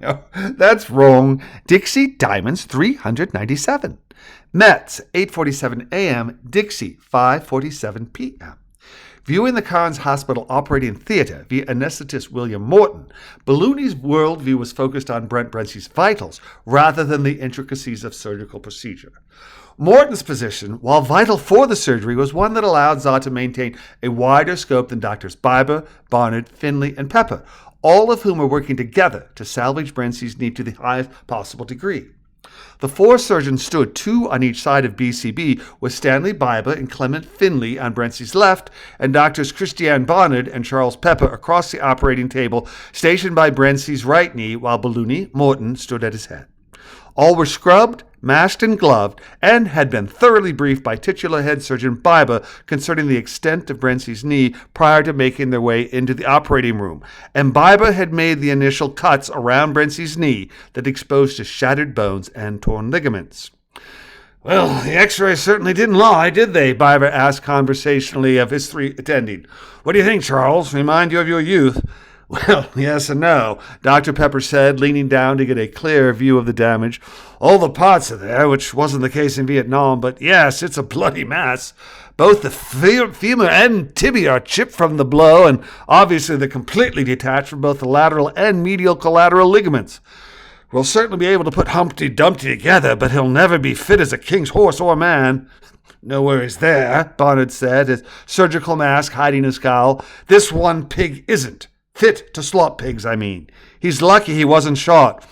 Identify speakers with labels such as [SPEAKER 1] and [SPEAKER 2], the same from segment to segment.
[SPEAKER 1] No, that's wrong. Dixie Diamonds 397. Mets 8:47 a.m. Dixie 5:47 p.m. Viewing the Carnes Hospital operating theater via anesthetist William Morton, Balloony's worldview was focused on Brent Brency's vitals rather than the intricacies of surgical procedure. Morton's position, while vital for the surgery, was one that allowed Zod to maintain a wider scope than Doctors Biber, Barnard, Finley, and Pepper, all of whom were working together to salvage Brency's knee to the highest possible degree. The four surgeons stood, two on each side of BCB, with Stanley Biber and Clement Finley on Brency's left, and Doctors Christiane Barnard and Charles Pepper across the operating table, stationed by Brency's right knee, while Balloony Morton stood at his head. All were scrubbed, masked, and gloved, and had been thoroughly briefed by titular head surgeon Biber concerning the extent of Brency's knee prior to making their way into the operating room, and Biber had made the initial cuts around Brency's knee that exposed his shattered bones and torn ligaments. "Well, the x-rays certainly didn't lie, did they?" Biber asked conversationally of his three attending. "What do you think, Charles? Remind you of your youth?" "Well, yes and no," Dr. Pepper said, leaning down to get a clear view of the damage. "All the parts are there, which wasn't the case in Vietnam, but yes, it's a bloody mess. Both the femur and tibia are chipped from the blow, and obviously they're completely detached from both the lateral and medial collateral ligaments. We'll certainly be able to put Humpty Dumpty together, but he'll never be fit as a king's horse or man." "No worries there," Barnard said, his surgical mask hiding his scowl. "This one pig isn't. Fit to slaught pigs, I mean. He's lucky he wasn't shot."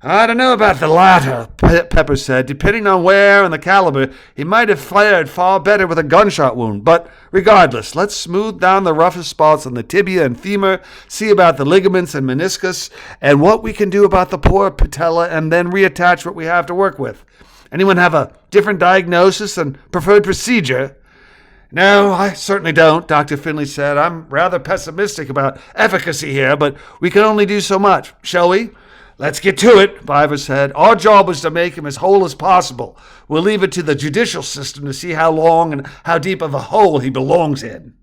[SPEAKER 1] "I don't know about the latter," Pepper said. "Depending on where and the caliber, he might have fared far better with a gunshot wound. But regardless, let's smooth down the roughest spots on the tibia and femur, see about the ligaments and meniscus, and what we can do about the poor patella, and then reattach what we have to work with. Anyone have a different diagnosis and preferred procedure?" "No, I certainly don't," Dr. Finley said. "I'm rather pessimistic about efficacy here, but we can only do so much. Shall we?" "Let's get to it," Biver said. "Our job is to make him as whole as possible. We'll leave it to the judicial system to see how long and how deep of a hole he belongs in."